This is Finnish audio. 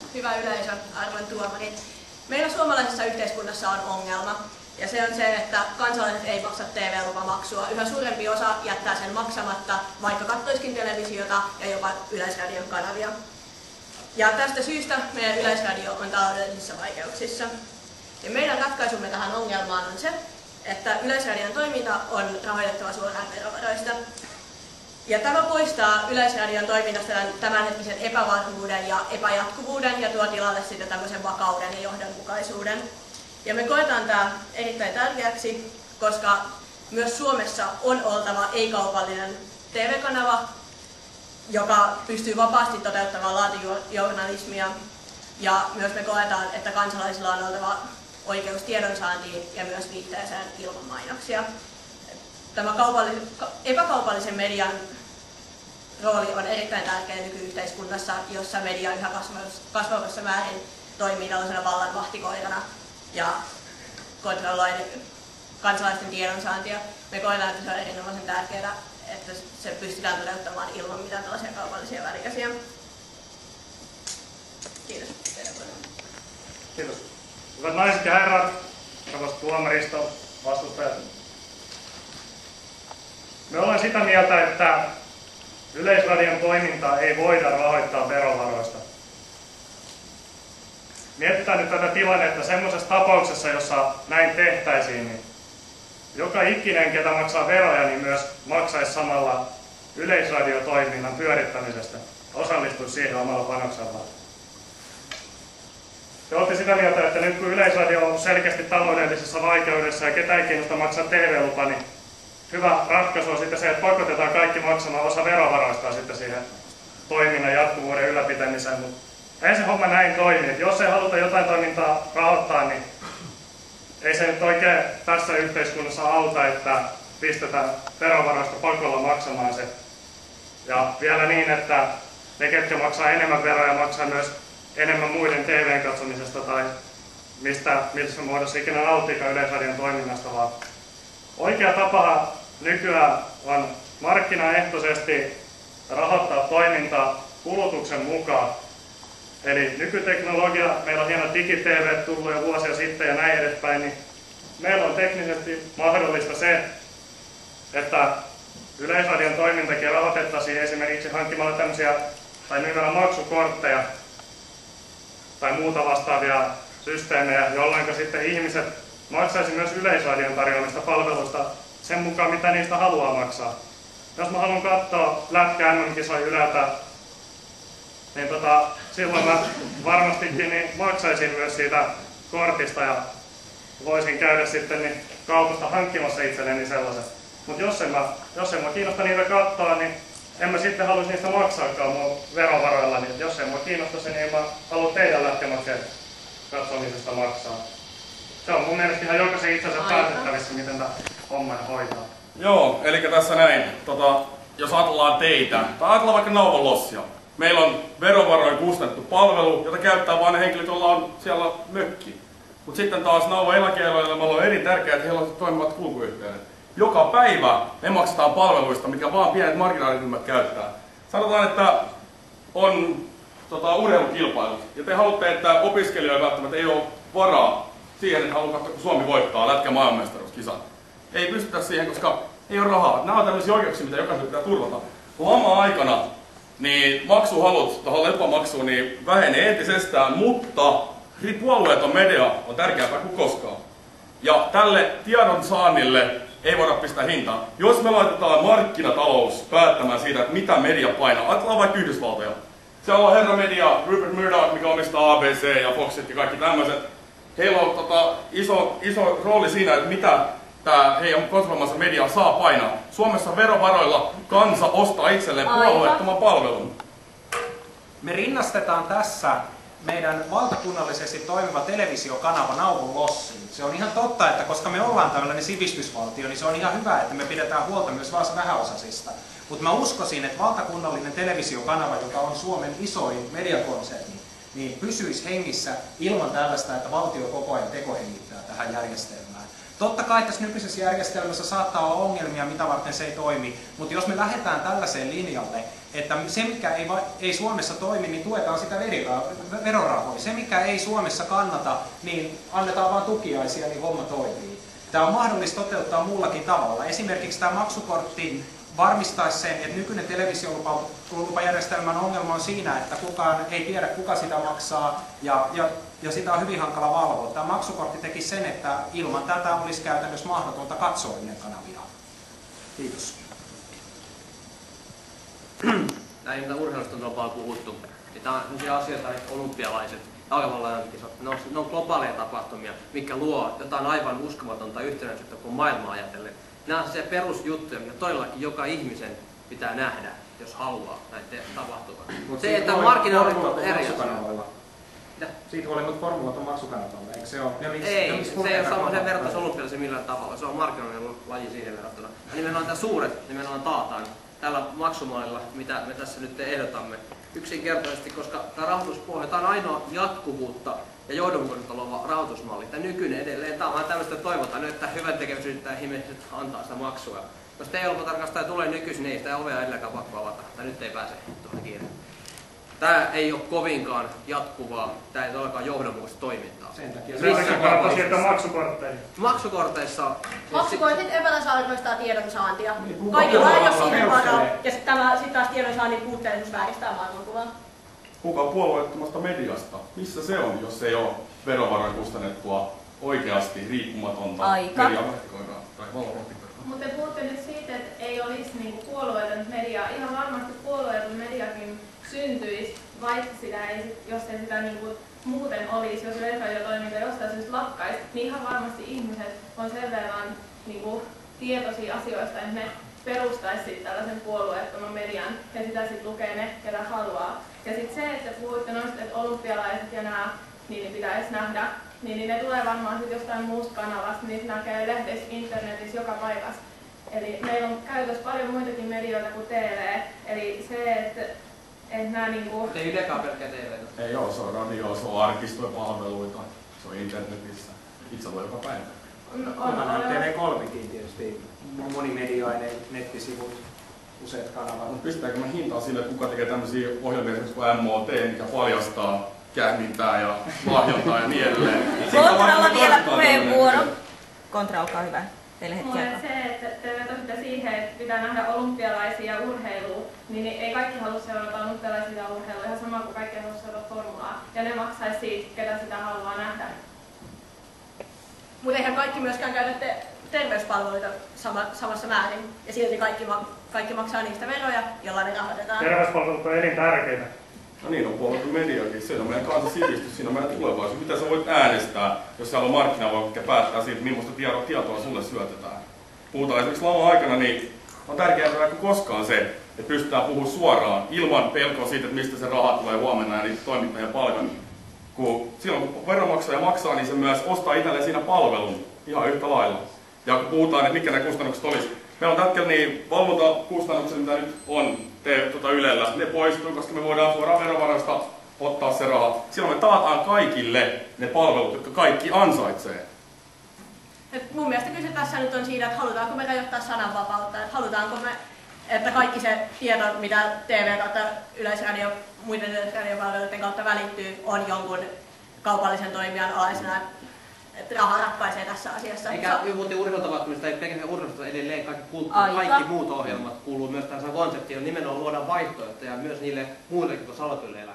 Hyvä yleisö, arvon tuomarit. Meillä suomalaisessa yhteiskunnassa on ongelma, ja se on se, että kansalaiset ei maksa TV-lupamaksua. Yhä suurempi osa jättää sen maksamatta, vaikka katsoisikin televisiota ja jopa Yleisradion kanavia. Ja tästä syystä meidän Yleisradio on taloudellisissa vaikeuksissa. Ja meidän ratkaisumme tähän ongelmaan on se, että Yleisradion toiminta on rahoitettava suoraan verovaroista. Ja tämä poistaa Yleisradion toiminnasta tämänhetkisen epävarmuuden ja epäjatkuvuuden ja tuo tilalle sitten tämmöisen vakauden ja johdonmukaisuuden. Ja me koetaan tämä erittäin tärkeäksi, koska myös Suomessa on oltava ei-kaupallinen TV-kanava, joka pystyy vapaasti toteuttamaan laatujournalismia. Ja myös me koetaan, että kansalaisilla on oltava oikeus tiedonsaantiin ja myös viihteeseen ilman mainoksia. Tämä epäkaupallisen median rooli on erittäin tärkeä nykyyhteiskunnassa, jossa media yhä kasvavassa määrin toimii tällaisena vallanvahtikoirana ja kontrolloi kansalaisten tiedonsaantia. Me koetaan, että se on erinomaisen tärkeää, että se pystytään toteuttamaan ilman mitään tällaisia kaupallisia välikäsiä. Kiitos. Kiitos. Hyvät naiset ja herrat, arvoisat tuomaristo, vastustajat. Me ollaan sitä mieltä, että Yleisradion toimintaa ei voida rahoittaa verovaroista. Mietitään nyt tätä tilannetta semmoisessa tapauksessa, jossa näin tehtäisiin, niin joka ikinen, ketä maksaa veroja, niin myös maksaisi samalla Yleisradiotoiminnan pyörittämisestä, osallistuisi siihen omalla panoksellaan. Te olette sitä mieltä, että nyt kun Yleisradio on selkeästi taloudellisessa vaikeudessa ja ketään ei kiinnosta maksaa TV-lupa, niin hyvä ratkaisu on sitten se, että pakotetaan kaikki maksamaan osa verovaroista sitten siihen toiminnan jatkuvuuden ylläpitämiseen. Mutta ei se homma näin toimi. Jos ei haluta jotain toimintaa rahoittaa, niin ei se nyt oikein tässä yhteiskunnassa auta, että pistetään verovaroista pakolla maksamaan se. Ja vielä niin, että ne, ketkä maksaa enemmän veroja, maksaa myös enemmän muiden TV:n katsomisesta tai missä muodossa ikinä nauttiikaan Yleisradion toiminnasta, vaan oikea tapa nykyään on markkinaehtoisesti rahoittaa toimintaa kulutuksen mukaan. Eli nykyteknologia, meillä on hieno digi-TV tullut jo vuosia sitten ja näin edespäin, niin meillä on teknisesti mahdollista se, että Yleisradion toimintakin rahoitettaisiin esimerkiksi hankkimalla tämmöisiä tai myymällä maksukortteja tai muuta vastaavia systeemejä, jolloin sitten ihmiset maksaisi myös Yleisradion tarjoamista palveluista sen mukaan, mitä niistä haluaa maksaa. Jos mä haluan katsoa lätkää MM-kisoja Yleltä, niin silloin mä varmastikin niin maksaisin myös siitä kortista ja voisin käydä sitten niin kaupasta hankkimassa itselleni sellaisen. Mutta jos en mä kiinnosta niitä katsoa, niin en mä sitten haluaisi niistä maksaakaan mun verovaroilla. Niin jos en mä kiinnosta sen, niin mä haluan teidän lähtemäkseen katsomisesta maksaa. Se on mun mielestä ihan jokaisen itsensä päätettävissä, miten tämä homman hoitaa. Joo, eli tässä näin, jos ajatellaan teitä, tai ajatellaan vaikka Nauvan Lossia. Meillä on verovaroin kustannettu palvelu, jota käyttää vain ne henkilöt, joilla on siellä mökki. Mutta sitten taas Nauvan eläkealueilla meillä on eri tärkeää, että heillä on toimivat kulkuyhteydet. Joka päivä me maksetaan palveluista, mikä vaan pienet marginaaliryhmät käyttää. Sanotaan, että on urheilukilpailut, ja te haluatte, että opiskelijoilla välttämättä ei ole varaa siihen, että haluaa katsoa, kun Suomi voittaa lätkän maailmanmestaruuskisat. Ei pystytä siihen, koska ei ole rahaa. Nämä on tämmöisiä oikeuksia, mitä jokaiselle pitää turvata. Lama-aikana niin maksuhalut tuohon lepomaksuun niin vähenee entisestään, mutta puolueeton media on tärkeämpää kuin koskaan. Ja tälle tiedon saannille ei voida pistää hintaa. Jos me laitetaan markkinatalous päättämään siitä, että mitä media painaa, ajatellaan vaikka Yhdysvaltoja. Siellä on herra media, Rupert Murdoch, mikä omistaa ABC ja Foxit ja kaikki tämmöiset. Heillä on iso rooli siinä, että mitä tämä heidän kontrolloimansa media saa painaa. Suomessa verovaroilla kansa ostaa itselleen puolueettoman palvelun. Me rinnastetaan tässä meidän valtakunnallisesti toimiva televisiokanava Nauvon Lossiin. Se on ihan totta, että koska me ollaan tällainen sivistysvaltio, niin se on ihan hyvä, että me pidetään huolta myös vähäosaisista. Mutta mä uskoisin, että valtakunnallinen televisiokanava, joka on Suomen isoin mediakonserni, niin pysyisi hengissä ilman tällaista, että valtio koko ajan tekohengittää tähän järjestelmään. Totta kai tässä nykyisessä järjestelmässä saattaa olla ongelmia, mitä varten se ei toimi, mutta jos me lähdetään tällaiseen linjalle, että se mikä ei Suomessa toimi, niin tuetaan sitä verorahoja. Se mikä ei Suomessa kannata, niin annetaan vaan tukiaisia, niin homma toimii. Tämä on mahdollista toteuttaa muullakin tavalla. Esimerkiksi tämä maksukortti varmistaisi sen, että nykyinen televisiolupajärjestelmän ongelma on siinä, että kukaan ei tiedä kuka sitä maksaa ja sitä on hyvin hankala valvoa. Tämä maksukortti teki sen, että ilman tätä olisi käytännössä mahdotonta katsoa Ylen kanavia. Kiitos. Näin mitä urheilusta on paljon puhuttu. Tämä on sellaisia asioita, että olympialaiset, jalkapallokisat, ne on globaaleja tapahtumia, mikä luo jotain aivan uskomatonta yhtenäisyyttä kuin maailmaa ajatellen. Nämä on sellaisia perusjuttuja, mitä todellakin joka ihmisen pitää nähdä, jos haluaa näitä tapahtumaan. Se, että markkinaalit on eri asia. Siitä huolimatta formulat on maksukanavalla, eikö se ole? Ei, se ei ole sama vertaisi olympialaisen millään tavalla. Se on markkinoiden laji siihen verrattuna. Ja nimenomaan nämä suuret nimenomaan taataan tällä maksumallilla, mitä me tässä nyt ehdotamme. Yksinkertaisesti, koska tämä rahoituspohja, tämä on ainoa jatkuvuutta ja johdonmukaisuutta luova rahoitusmalli. Tämä nykyinen edelleen, tämä on vaan tämmöistä toivotaan nyt, että hyvän tekeväisyyttä ja ihmiset antaa sitä maksua. Jos TE-lupatarkastaja tulee nykyisin, niin ei sitä ovea edelläkään pakko avata. Tai nyt ei pääse tuohon kiinni. Tämä ei ole kovinkaan jatkuvaa, tämä ei olekaan johdonmukaista toimintaa. Sen takia kannattaa siirtää maksukortteihin. Maksukortit epätasa-arvoistaa tiedonsaantia. Kaikilla ei ole siihen varaa. Ja sitten taas tiedonsaannin puutteellisuus vääristää maailmankuvaa. Puhutaan puolueettomasta mediasta. Missä se on, jos ei ole verovaroin kustannettua oikeasti riippumatonta mediaverkkoina tai valvontaverkkoina? Mutta te puhutte nyt siitä, että ei olisi niinku puolueeton mediaa. Ihan varmasti puolueeton mediakin syntyisi, vaikka sitä ei, jos ei sitä niinku muuten olisi, jos yleisradiotoiminta jostain syystä lakkaisi, niin ihan varmasti ihmiset on sen verran niinku tietoisia asioista, että ne perustaisi tällaisen puolueettoman median ja sitä sitten lukee ne, ketä haluaa. Ja sitten se, että puhuitte noista, että olympialaiset ja nämä, niin pitäisi nähdä, niin ne tulee varmaan sitten jostain muusta kanavasta, niitä näkee lehdessä, internetissä, joka paikassa. Eli meillä on käytössä paljon muitakin medioita kuin TV, eli se, että nämä niinku... Ei Ylekaan pelkkää TV:tä. Ei oo, se on radio, se on arkistoja, palveluita, se on internetissä. Itse voi joka päivä. On TV3kin tietysti, monimedioinen, nettisivut, useat kanavat. Mutta pistetäänkö me hintaa sille, että kuka tekee tämmöisiä ohjelmia kuin MOT, mikä paljastaa kähmintää ja lahjontaa ja niin edelleen. Kontralla vielä puheenvuoro. Kontra, olkaa hyvä. Teille hetki aikaa. Se, että te vetositte siihen, että pitää nähdä olympialaisia ja urheilua, niin ei kaikki halua seurata olympialaisia ja urheilua, ihan sama kuin kaikki halua seurata formulaa. Ja ne maksaisi siitä, ketä sitä haluaa nähdä. Mutta eihän kaikki myöskään käytä terveyspalveluita samassa määrin. Ja silti kaikki maksaa niistä veroja, joilla ne rahoitetaan. Terveyspalvelut on elintärkeitä. No niin, on puolettu mediakin. Se on meidän kansasivistys, siinä on meidän tulevaisuus. Mitä sä voit äänestää, jos siellä on markkinavoima, mikä päättää siitä, millaista tietoa sulle syötetään. Puhutaan esimerkiksi lama-aikana, niin on tärkeää kuin koskaan se, että pystytään puhumaan suoraan, ilman pelkoa siitä, että mistä se raha tulee huomenna ja niitä toimittajien palkan. Silloin kun veronmaksaja maksaa, niin se myös ostaa itselleen siinä palvelun ihan yhtä lailla. Ja kun puhutaan, että mitkä ne kustannukset olisi. Meillä on tällä hetkellä niin valvontakustannukset, mitä nyt on Ylellä, ne poistuu, koska me voidaan suoraan verovaroista ottaa se raha. Silloin me taataan kaikille ne palvelut, jotka kaikki ansaitsee. Et mun mielestä kyse tässä nyt on siitä, että halutaanko me rajoittaa sananvapautta, että halutaanko me, että kaikki se tieto, mitä TV kautta Yleisradio, muiden yleisradiopalveluiden kautta välittyy, on jonkun kaupallisen toimijan alaisena. Että raha ratkaisee tässä asiassa. Eikä muuten urheilutapahtumista, ei pelkästään urheilusta edelleen kaikki muut ohjelmat kuuluu myös tähän konseptiin, nimenomaan luodaan vaihtoehtoja myös niille muillekin kuin salatuille elämille.